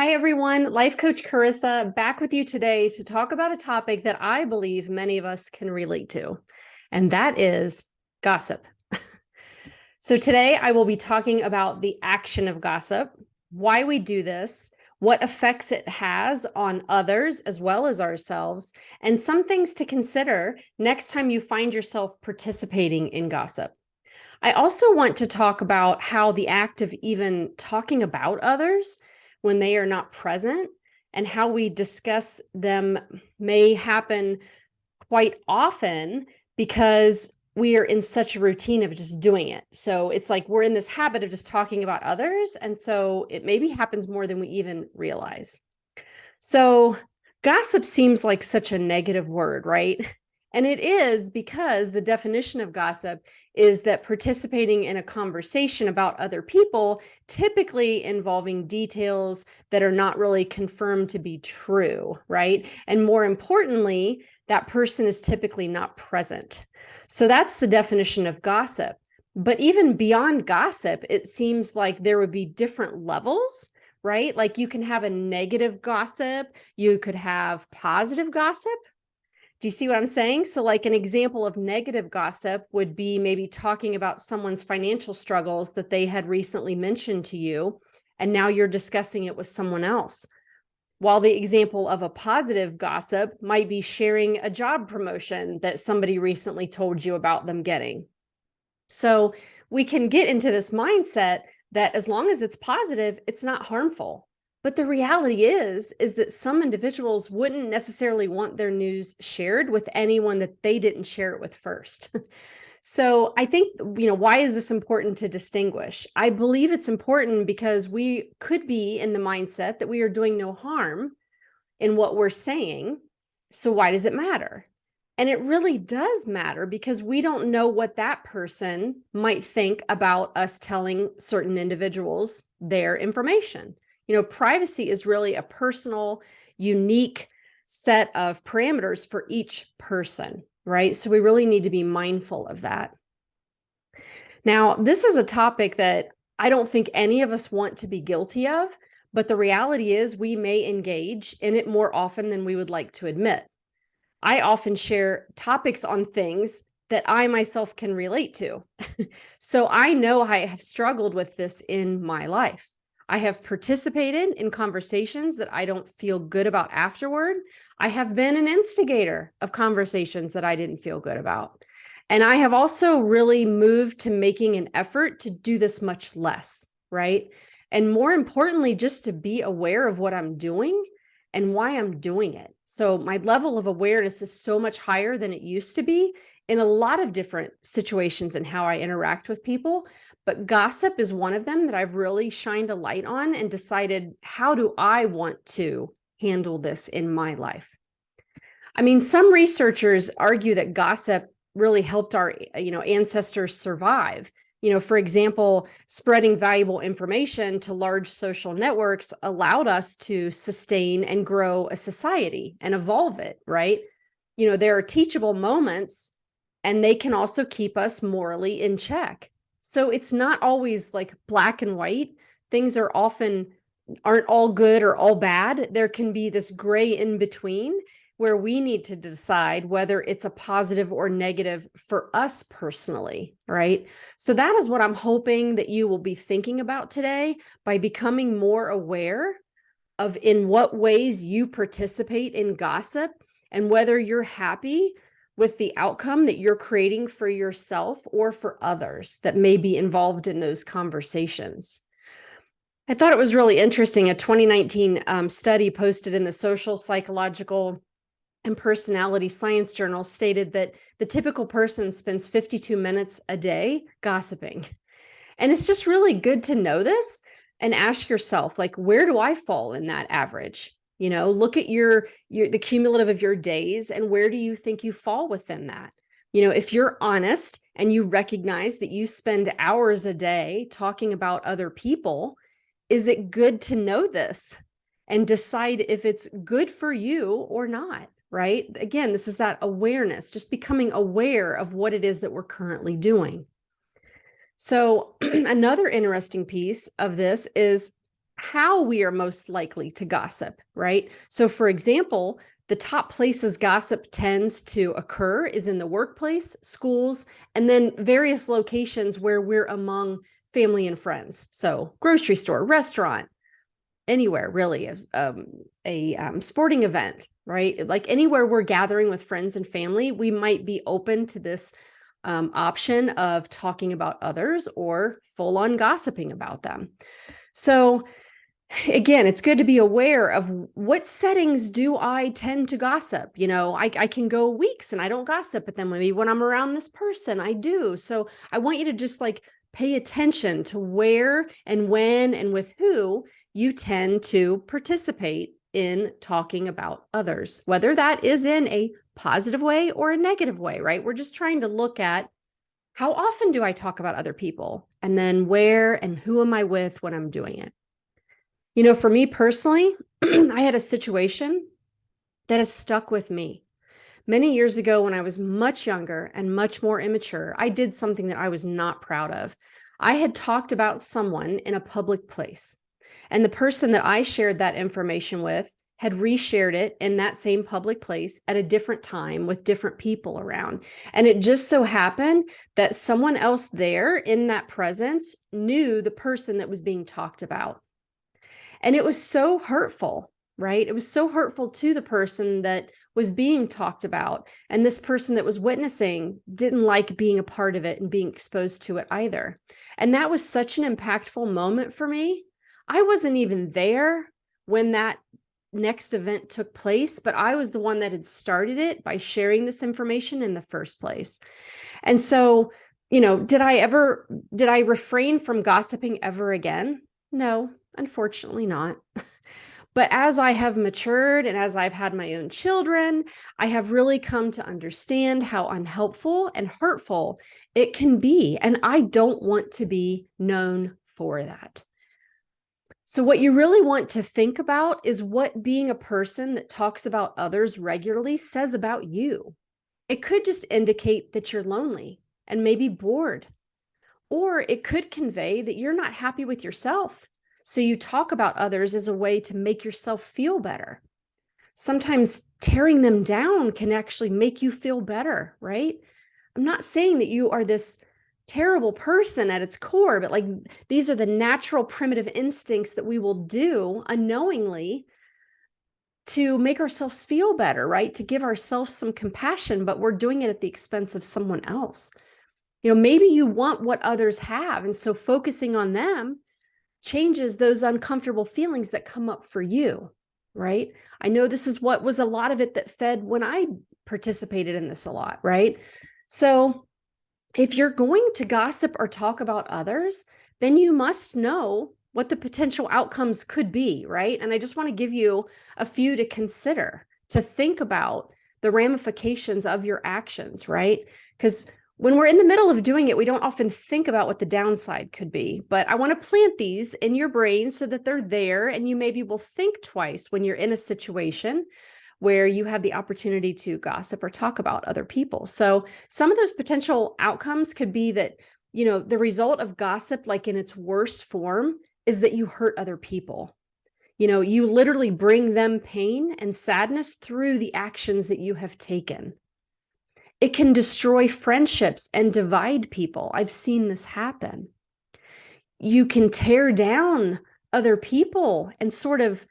Hi, everyone. Life Coach Carissa back with you today to talk about a topic that I believe many of us can relate to, and that is gossip. So today I will be talking about the action of gossip, why we do this, what effects it has on others as well as ourselves, and some things to consider next time you find yourself participating in gossip. I also want to talk about how the act of even talking about others when they are not present and how we discuss them may happen quite often because we are in such a routine of just doing it. So it's like we're in this habit of just talking about others. And so it maybe happens more than we even realize. So gossip seems like such a negative word, right? And it is because the definition of gossip is that participating in a conversation about other people, typically involving details that are not really confirmed to be true, right? And more importantly, that person is typically not present. So that's the definition of gossip. But even beyond gossip, it seems like there would be different levels, right? Like you can have a negative gossip, you could have positive gossip. Do you see what I'm saying? So, like an example of negative gossip would be maybe talking about someone's financial struggles that they had recently mentioned to you, and now you're discussing it with someone else. While the example of a positive gossip might be sharing a job promotion that somebody recently told you about them getting. So we can get into this mindset that as long as it's positive, it's not harmful. But the reality is that some individuals wouldn't necessarily want their news shared with anyone that they didn't share it with first. So I think, why is this important to distinguish? I believe it's important because we could be in the mindset that we are doing no harm in what we're saying. So why does it matter? And it really does matter because we don't know what that person might think about us telling certain individuals their information. Privacy is really a personal, unique set of parameters for each person, right? So we really need to be mindful of that. Now, this is a topic that I don't think any of us want to be guilty of, but the reality is we may engage in it more often than we would like to admit. I often share topics on things that I myself can relate to. So I know I have struggled with this in my life. I have participated in conversations that I don't feel good about afterward. I have been an instigator of conversations that I didn't feel good about. And I have also really moved to making an effort to do this much less, right? And more importantly, just to be aware of what I'm doing and why I'm doing it. So my level of awareness is so much higher than it used to be in a lot of different situations and how I interact with people. But gossip is one of them that I've really shined a light on and decided, how do I want to handle this in my life? I mean, some researchers argue that gossip really helped our, ancestors survive. For example, spreading valuable information to large social networks allowed us to sustain and grow a society and evolve it, right? There are teachable moments and they can also keep us morally in check. So it's not always like black and white. Things aren't all good or all bad. There can be this gray in between where we need to decide whether it's a positive or negative for us personally, right? So that is what I'm hoping that you will be thinking about today by becoming more aware of in what ways you participate in gossip and whether you're happy with the outcome that you're creating for yourself or for others that may be involved in those conversations. I thought it was really interesting. A 2019 study posted in the Social, Psychological, and Personality Science Journal stated that the typical person spends 52 minutes a day gossiping. And it's just really good to know this and ask yourself, like, where do I fall in that average? Look at the cumulative of your days and where do you think you fall within that? If you're honest and you recognize that you spend hours a day talking about other people, is it good to know this and decide if it's good for you or not? Right? Again, this is that awareness, just becoming aware of what it is that we're currently doing. So another interesting piece of this is how we are most likely to gossip, right? So for example, the top places gossip tends to occur is in the workplace, schools, and then various locations where we're among family and friends. So grocery store, restaurant, anywhere really, a sporting event, right? Like anywhere we're gathering with friends and family, we might be open to this option of talking about others or full on gossiping about them. So again, it's good to be aware of what settings do I tend to gossip. I can go weeks and I don't gossip, but then maybe when I'm around this person, I do. So I want you to just like pay attention to where and when and with who you tend to participate in talking about others, whether that is in a positive way or a negative way, right? We're just trying to look at how often do I talk about other people, and then where and who am I with when I'm doing it. For me personally, I had a situation that has stuck with me. Many years ago, when I was much younger and much more immature, I did something that I was not proud of. I had talked about someone in a public place, and the person that I shared that information with had reshared it in that same public place at a different time with different people around. And it just so happened that someone else there in that presence knew the person that was being talked about. And it was so hurtful, right? It was so hurtful to the person that was being talked about. And this person that was witnessing didn't like being a part of it and being exposed to it either. And that was such an impactful moment for me. I wasn't even there when that next event took place, but I was the one that had started it by sharing this information in the first place. And so, did I refrain from gossiping ever again? No, unfortunately not. But as I have matured and as I've had my own children, I have really come to understand how unhelpful and hurtful it can be. And I don't want to be known for that. So what you really want to think about is what being a person that talks about others regularly says about you. It could just indicate that you're lonely and maybe bored, or it could convey that you're not happy with yourself. So you talk about others as a way to make yourself feel better. Sometimes tearing them down can actually make you feel better, right? I'm not saying that you are this terrible person at its core, but like these are the natural primitive instincts that we will do unknowingly to make ourselves feel better, right? To give ourselves some compassion, but we're doing it at the expense of someone else. Maybe you want what others have. And so focusing on them changes those uncomfortable feelings that come up for you, right? I know this is what was a lot of it that fed when I participated in this a lot, right? So if you're going to gossip or talk about others, then you must know what the potential outcomes could be, right? And I just want to give you a few to consider, to think about the ramifications of your actions, right? Because when we're in the middle of doing it, we don't often think about what the downside could be. But I want to plant these in your brain so that they're there, and you maybe will think twice when you're in a situation where you have the opportunity to gossip or talk about other people. So some of those potential outcomes could be that, the result of gossip, like in its worst form, is that you hurt other people. You literally bring them pain and sadness through the actions that you have taken. It can destroy friendships and divide people. I've seen this happen. You can tear down other people and sort of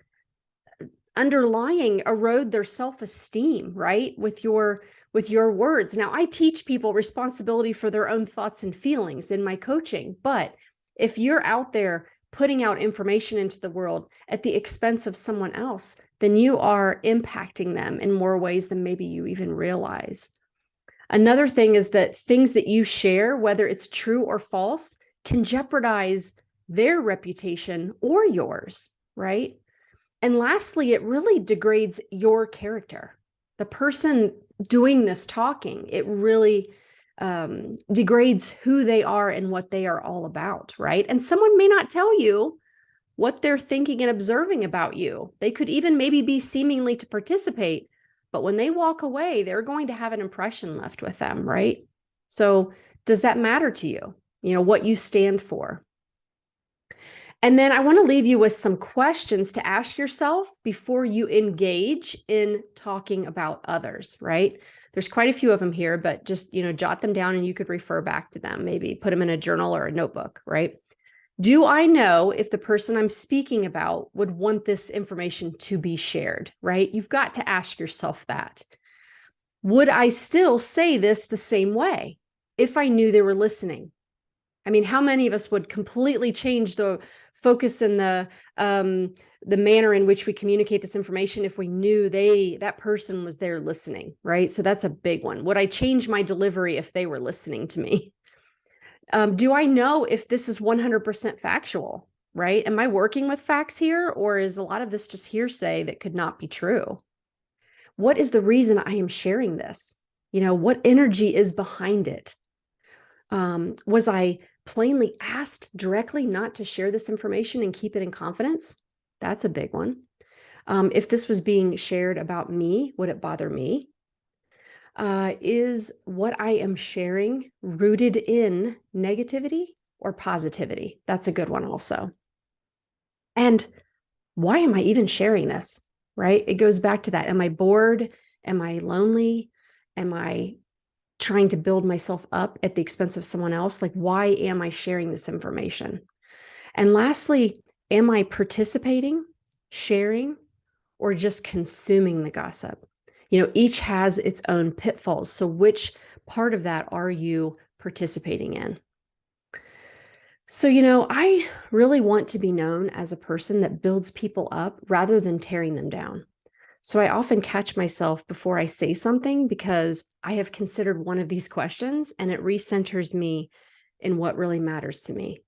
underlying erode their self-esteem, right? With your words. Now, I teach people responsibility for their own thoughts and feelings in my coaching, but if you're out there putting out information into the world at the expense of someone else, then you are impacting them in more ways than maybe you even realize. Another thing is that things that you share, whether it's true or false, can jeopardize their reputation or yours, right? And lastly, it really degrades your character. The person doing this talking, it really degrades who they are and what they are all about, right? And someone may not tell you what they're thinking and observing about you. They could even maybe be seemingly to participate, but when they walk away, they're going to have an impression left with them, right? So does that matter to you? What you stand for? And then I want to leave you with some questions to ask yourself before you engage in talking about others, right? There's quite a few of them here, but just, jot them down and you could refer back to them, maybe put them in a journal or a notebook, right? Do I know if the person I'm speaking about would want this information to be shared, right? You've got to ask yourself that. Would I still say this the same way if I knew they were listening? I mean, how many of us would completely change the focus and the manner in which we communicate this information if we knew that person was there listening, right? So that's a big one. Would I change my delivery if they were listening to me? Do I know if this is 100% factual, right? Am I working with facts here, or is a lot of this just hearsay that could not be true? What is the reason I am sharing this? What energy is behind it? Was I plainly asked directly not to share this information and keep it in confidence? That's a big one. If this was being shared about me, would it bother me? Is what I am sharing rooted in negativity or positivity? That's a good one also. And why am I even sharing this? Right? It goes back to that. Am I bored? Am I lonely? Am I trying to build myself up at the expense of someone else? Like, why am I sharing this information? And lastly, am I participating, sharing, or just consuming the gossip? Each has its own pitfalls. So which part of that are you participating in? So, I really want to be known as a person that builds people up rather than tearing them down. So I often catch myself before I say something because I have considered one of these questions and it recenters me in what really matters to me.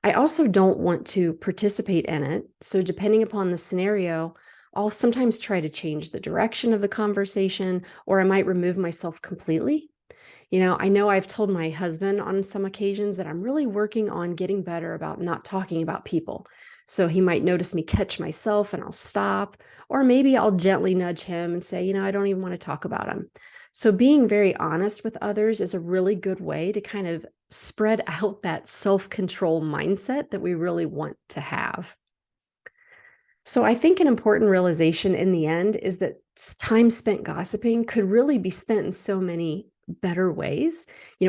I also don't want to participate in it. So depending upon the scenario, I'll sometimes try to change the direction of the conversation, or I might remove myself completely. I know I've told my husband on some occasions that I'm really working on getting better about not talking about people. So he might notice me catch myself and I'll stop, or maybe I'll gently nudge him and say, I don't even want to talk about him. So being very honest with others is a really good way to kind of spread out that self-control mindset that we really want to have. So I think an important realization in the end is that time spent gossiping could really be spent in so many better ways.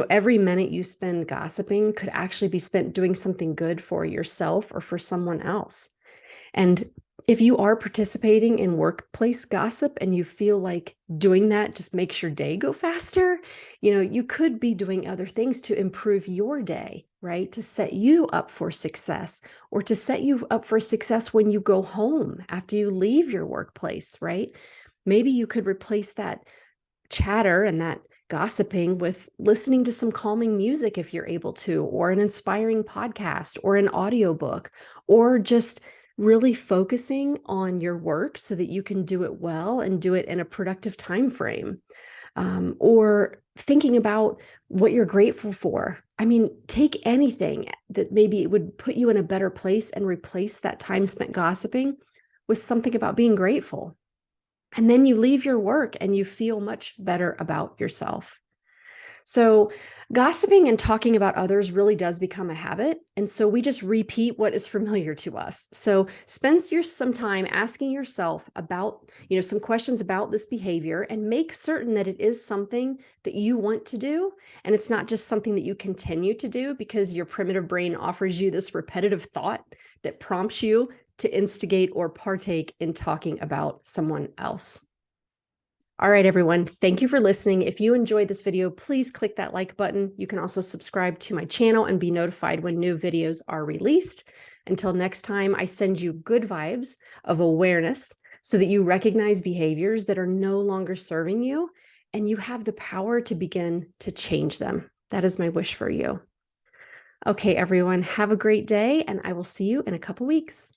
Every minute you spend gossiping could actually be spent doing something good for yourself or for someone else. And if you are participating in workplace gossip and you feel like doing that just makes your day go faster, you could be doing other things to improve your day, right? To set you up for success, or to set you up for success when you go home after you leave your workplace, right? Maybe you could replace that chatter and that gossiping with listening to some calming music if you're able to, or an inspiring podcast, or an audiobook, or just really focusing on your work so that you can do it well and do it in a productive time frame. Or thinking about what you're grateful for. I mean, take anything that maybe would put you in a better place and replace that time spent gossiping with something about being grateful. And then you leave your work and you feel much better about yourself. So gossiping and talking about others really does become a habit. And so we just repeat what is familiar to us. So spend some time asking yourself about, some questions about this behavior, and make certain that it is something that you want to do. And it's not just something that you continue to do because your primitive brain offers you this repetitive thought that prompts you to instigate or partake in talking about someone else. All right, everyone, thank you for listening. If you enjoyed this video, please click that like button. You can also subscribe to my channel and be notified when new videos are released. Until next time, I send you good vibes of awareness so that you recognize behaviors that are no longer serving you and you have the power to begin to change them. That is my wish for you. Okay, everyone, have a great day, and I will see you in a couple weeks.